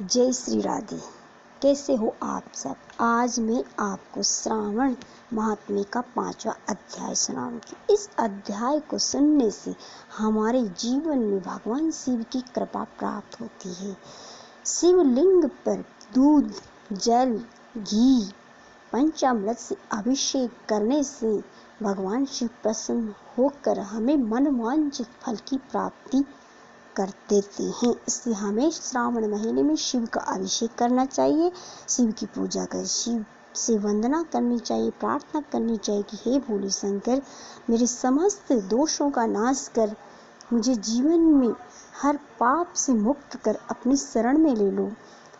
जय श्री राधे। कैसे हो आप सब। आज मैं आपको श्रावण महात्म्य का 5वां अध्याय सुनाऊंगी। इस अध्याय को सुनने से हमारे जीवन में भगवान शिव की कृपा प्राप्त होती है। शिवलिंग पर दूध, जल, घी, पंचामृत से अभिषेक करने से भगवान शिव प्रसन्न होकर हमें मनवांछित फल की प्राप्ति कर देते हैं। इसलिए हमें श्रावण महीने में शिव का अभिषेक करना चाहिए, शिव की पूजा कर, शिव से वंदना करनी चाहिए, प्रार्थना करनी चाहिए कि हे भोले शंकर, मेरे समस्त दोषों का नाश कर, मुझे जीवन में हर पाप से मुक्त कर अपनी शरण में ले लो।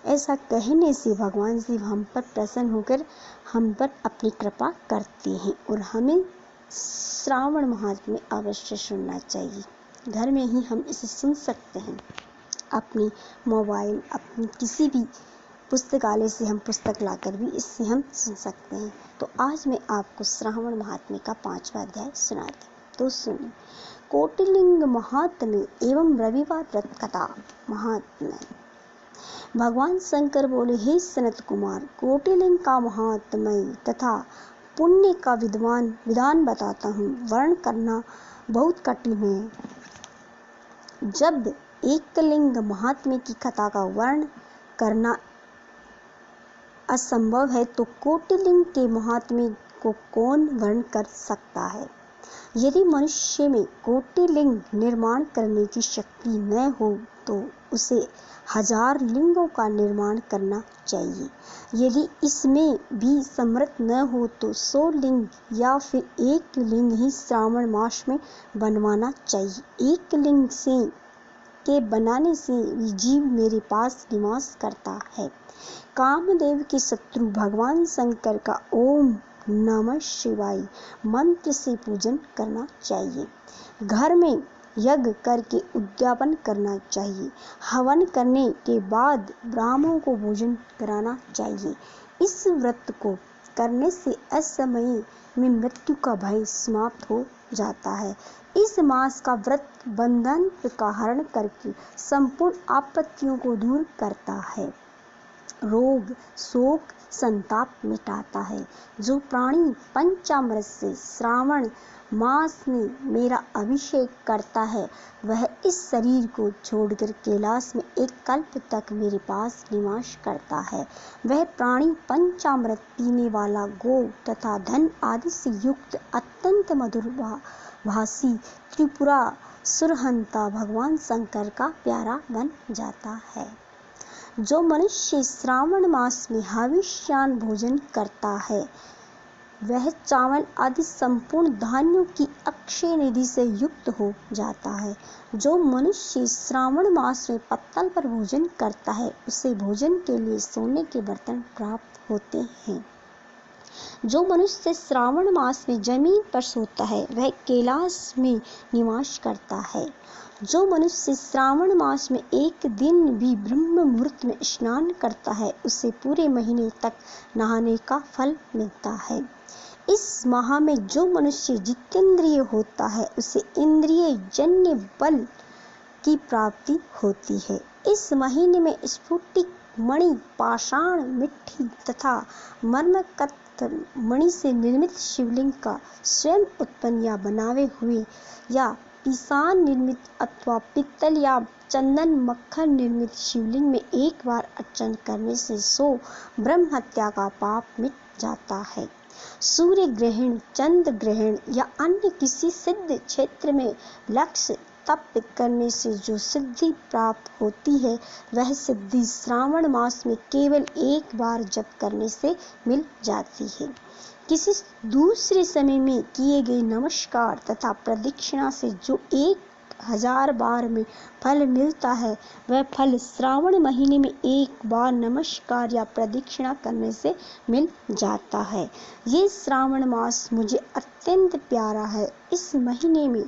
ऐसा कहने से भगवान शिव हम पर प्रसन्न होकर हम पर अपनी कृपा करते हैं और हमें श्रावण महात्म्य अवश्य सुनना चाहिए। घर में ही हम इसे सुन सकते हैं। अपनी मोबाइल, अपनी किसी भी पुस्तकालय से हम पुस्तक लाकर भी इससे हम सुन सकते हैं। तो आज मैं आपको श्रावण महात्म्य का 5वां अध्याय सुनाती हूँ। तो सुनिए। कोटिलिंग महात्म्य एवं रविवार व्रत कथा महात्म्य। भगवान शंकर बोले, हे सनत कुमार, कोटिलिंग का महात्म्य तथा पुण्य का विधान बताता हूँ। वर्ण करना बहुत कठिन है। जब एकलिंग महात्म्य की कथा का वर्ण करना असंभव है तो कोटिलिंग के महात्म्य को कौन वर्ण कर सकता है। यदि मनुष्य में कोटिलिंग निर्माण करने की शक्ति न हो तो उसे 1000 लिंगों का निर्माण करना चाहिए। यदि इसमें भी समर्थ न हो तो 100 लिंग या फिर एक लिंग ही श्रावण मास में बनवाना चाहिए। एक लिंग के बनाने से जीव मेरे पास निवास करता है। कामदेव के शत्रु भगवान शंकर का ओम नमः शिवाय मंत्र से पूजन करना चाहिए। घर में यज्ञ करके उद्यापन करना चाहिए। हवन करने के बाद ब्राह्मणों को भोजन कराना चाहिए। इस व्रत को करने से असमय में मृत्यु का भय समाप्त हो जाता है। इस मास का व्रत बंधन का हरण करके संपूर्ण आपत्तियों को दूर करता है, रोग, शोक, संताप मिटाता है। जो प्राणी पंचामृत से श्रावण मास में मेरा अभिषेक करता है वह इस शरीर को छोड़कर कैलाश में एक कल्प तक मेरे पास निवास करता है। वह प्राणी पंचामृत पीने वाला, गो तथा धन आदि से युक्त, अत्यंत मधुर भाषी त्रिपुरा सुरहंता भगवान शंकर का प्यारा बन जाता है। जो मनुष्य श्रावण मास में हविष्यान्न भोजन करता है वह चावल आदि संपूर्ण धान्यों की अक्षय निधि से युक्त हो जाता है। जो मनुष्य श्रावण मास में पत्तल पर भोजन करता है उसे भोजन के लिए सोने के बर्तन प्राप्त होते हैं। जो मनुष्य श्रावण मास में जमीन पर सोता है वह कैलाश में निवास करता है। जो मनुष्य श्रावण मास में एक दिन भी ब्रह्म मुहूर्त में स्नान करता है उसे पूरे महीने तक नहाने का फल मिलता है। इस माह में जो मनुष्य जितेंद्रिय होता है उसे इंद्रिय जन्य बल की प्राप्ति होती है। इस महीने में स्फटिक मणि, पाषाण, मिट्टी तथा मर्मकत मणि से निर्मित शिवलिंग का स्वयं उत्पन्न या बनाए हुए या पिसान निर्मित अथवा पित्तल या चंदन मक्खन निर्मित शिवलिंग में एक बार अर्चन करने से 100 ब्रह्म हत्या का पाप मिट जाता है। सूर्य ग्रहण, चंद्र ग्रहण या अन्य किसी सिद्ध क्षेत्र में लक्ष्य तप करने से जो सिद्धि प्राप्त होती है वह सिद्धि श्रावण मास में केवल एक बार जप करने से मिल जाती है। किसी दूसरे समय में किए गए नमस्कार तथा प्रदक्षिणा से जो 1000 बार में फल मिलता है वह फल श्रावण महीने में एक बार नमस्कार या प्रदक्षिणा करने से मिल जाता है। ये श्रावण मास मुझे अत्यंत प्यारा है। इस महीने में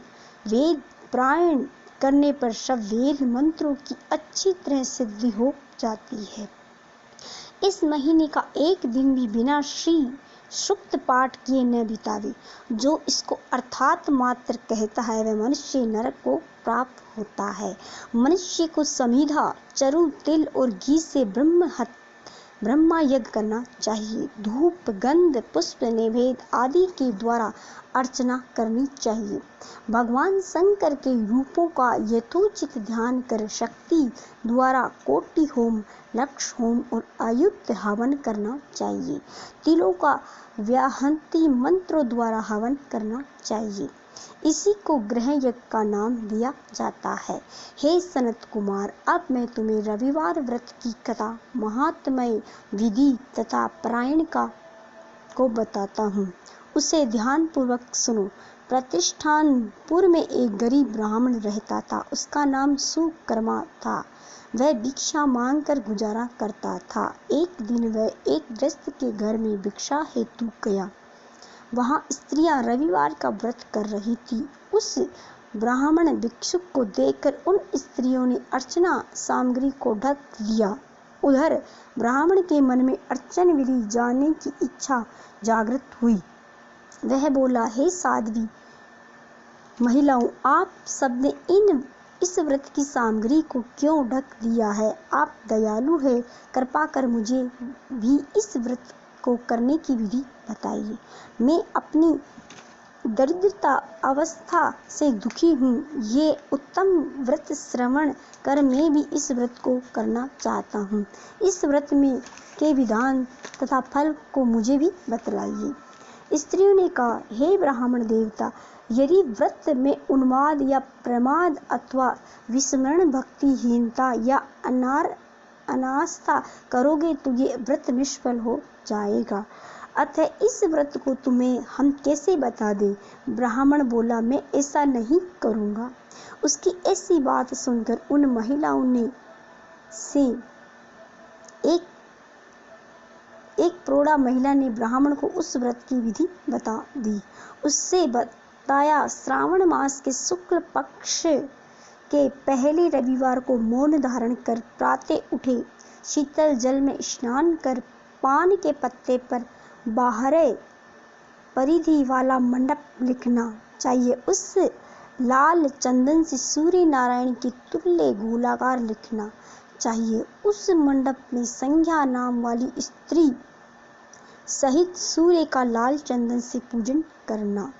वेद पारायण करने पर सब वेद मंत्रों की अच्छी तरह सिद्धि हो जाती है। इस महीने का एक दिन भी बिना श्री सूक्त पाठ किए न बितावे। जो इसको अर्थात मात्र कहता है वह मनुष्य नरक को प्राप्त होता है। मनुष्य को समिधा, चरु, तिल और घी से ब्रह्मा यज्ञ करना चाहिए। धूप, गंध, पुष्प, नैवेद्य आदि के द्वारा अर्चना करनी चाहिए। भगवान शंकर के रूपों का यथोचित ध्यान कर शक्ति द्वारा कोटि होम, लक्ष होम और आयुक्त हवन करना चाहिए। तिलों का व्याहति मंत्रों द्वारा हवन करना चाहिए। इसी को ग्रह यज्ञ का नाम दिया जाता है। हे सनत कुमार, अब मैं तुम्हें रविवार व्रत की कथा, महात्म्य, विधि तथा पारायण को बताता हूँ। उसे ध्यान पूर्वक सुनो। प्रतिष्ठानपुर में एक गरीब ब्राह्मण रहता था। उसका नाम सुकर्मा था। वह भिक्षा मांगकर गुजारा करता था। एक दिन वह एक गृहस्थ के घर में भिक्षा हेतु गया। वहां स्त्रियां रविवार का व्रत कर रही थी। उस ब्राह्मण भिक्षुक को देखकर उन स्त्रियों ने अर्चना सामग्री को ढक लिया। उधर ब्राह्मण के मन में अर्चन विधि जानने की इच्छा जागृत हुई। वह बोला, हे साध्वी महिलाओं, आप सबने इस व्रत की सामग्री को क्यों ढक दिया है? आप दयालु है, कृपा कर मुझे भी इस व्रत को करने की विधि बताइए। मैं अपनी दरिद्रता अवस्था से दुखी हूँ। ये उत्तम व्रत श्रवण कर मैं भी इस व्रत को करना चाहता हूँ। इस व्रत में के विधान तथा फल को मुझे भी बतलाइए। स्त्रियों ने कहा, हे ब्राह्मण देवता, यदि व्रत में उन्माद या प्रमाद अथवा विस्मरण, भक्तिहीनता या अनास्था करोगे तो ये व्रत निष्फल हो जाएगा। अतः इस व्रत को तुम्हें हम कैसे बता दें? ब्राह्मण बोला, मैं ऐसा नहीं करूँगा। उसकी ऐसी बात सुनकर उन महिलाओं ने से एक प्रौढ़ा महिला ने ब्राह्मण को उस व्रत की विधि बता दी। उससे बताया, श्रावण मास के शुक्ल पक्ष के पहले रविवार को मौन धारण कर प्रातः उठे शीतल जल में स्नान कर पान के पत्ते पर बाहरे परिधि वाला मंडप लिखना चाहिए। उस लाल चंदन से सूर्य नारायण की तुल्य गोलाकार लिखना चाहिए। उस मंडप में संज्ञा नाम वाली स्त्री सहित सूर्य का लाल चंदन से पूजन करना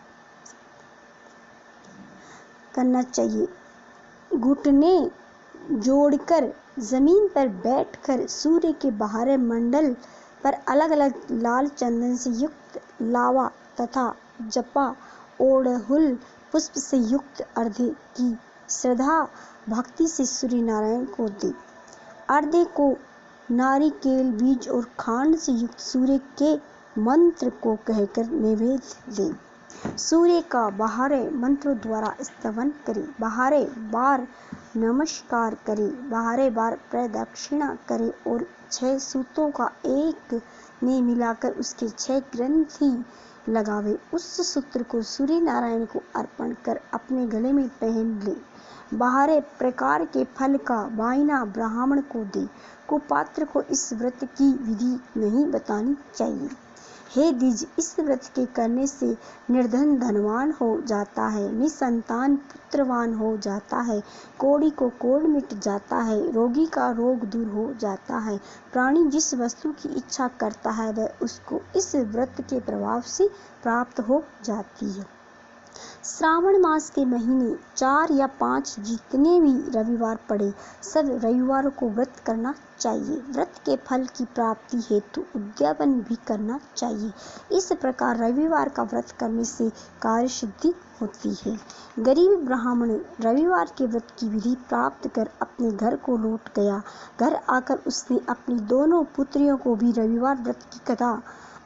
चाहिए। घुटने जोड़कर जमीन पर बैठकर सूर्य के बाहर मंडल पर अलग अलग लाल चंदन से युक्त लावा तथा जपा ओड़हुल पुष्प से युक्त अर्घ्य की श्रद्धा भक्ति से सूर्य नारायण को दे। अर्घ्य को नारिकेल बीज और खांड से युक्त सूर्य के मंत्र को कहकर नैवेद्य दे। सूर्य का बाहरे मंत्रों द्वारा स्तवन करे। बाहरे बार नमस्कार करे। बाहरे बार प्रदक्षिणा करे और 6 सूतों का एक में मिलाकर उसके 6 ग्रंथि लगावे। उस सूत्र को सूर्य नारायण को अर्पण कर अपने गले में पहन ले। बाहरे प्रकार के फल का वायना ब्राह्मण को दे। कुपात्र को इस व्रत की विधि नहीं बतानी चाहिए। हे द्विज, इस व्रत के करने से निर्धन धनवान हो जाता है, निसंतान पुत्रवान हो जाता है, कोढ़ी को कोढ़ मिट जाता है, रोगी का रोग दूर हो जाता है। प्राणी जिस वस्तु की इच्छा करता है वह उसको इस व्रत के प्रभाव से प्राप्त हो जाती है। श्रावण मास के महीने 4 या 5 जितने भी रविवार पड़े, सब रविवारों को व्रत करना चाहिए। व्रत के फल की प्राप्ति हेतु उद्यापन भी करना चाहिए। इस प्रकार रविवार का व्रत करने से कार्य सिद्धि होती है। गरीब ब्राह्मण रविवार के व्रत की विधि प्राप्त कर अपने घर को लौट गया। घर आकर उसने अपनी दोनों पुत्रियों को भी रविवार व्रत की कथा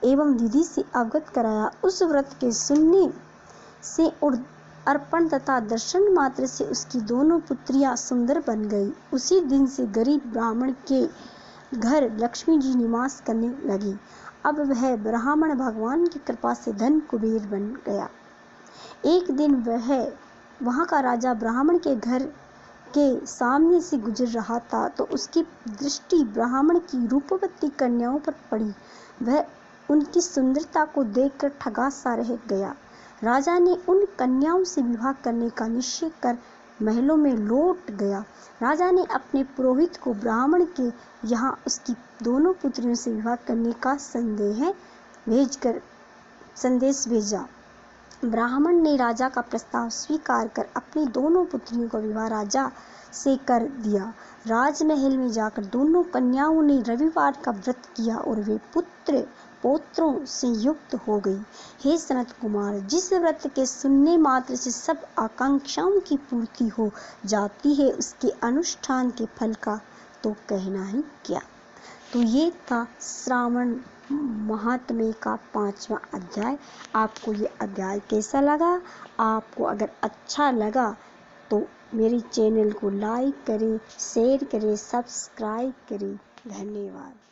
एवं विधि से अवगत कराया। उस व्रत के सुनने से और अर्पण तथा दर्शन मात्र से उसकी दोनों पुत्रियां सुंदर बन गई। उसी दिन से गरीब ब्राह्मण के घर लक्ष्मी जी निवास करने लगी। अब वह ब्राह्मण भगवान की कृपा से धन कुबेर बन गया। एक दिन वहां का राजा ब्राह्मण के घर के सामने से गुजर रहा था तो उसकी दृष्टि ब्राह्मण की रूपवती कन्याओं पर पड़ी। वह उनकी सुंदरता को देखकर ठगा सा रह गया। राजा ने उन कन्याओं से विवाह करने का निश्चय कर महलों में लौट गया। राजा ने अपने पुरोहित को ब्राह्मण के यहाँ उसकी दोनों पुत्रियों से विवाह करने का संदेश भेजा। ब्राह्मण ने राजा का प्रस्ताव स्वीकार कर अपनी दोनों पुत्रियों का विवाह राजा से कर दिया। राजमहल में जाकर दोनों कन्याओं ने रविवार का व्रत किया और वे पुत्र पौत्रों से युक्त हो गई। हे सनत कुमार, जिस व्रत के सुनने मात्र से सब आकांक्षाओं की पूर्ति हो जाती है, उसके अनुष्ठान के फल का तो कहना ही क्या। तो ये था श्रावण महात्म्य का 5वां अध्याय। आपको ये अध्याय कैसा लगा? आपको अगर अच्छा लगा तो मेरे चैनल को लाइक करें, शेयर करें, सब्सक्राइब करें। धन्यवाद।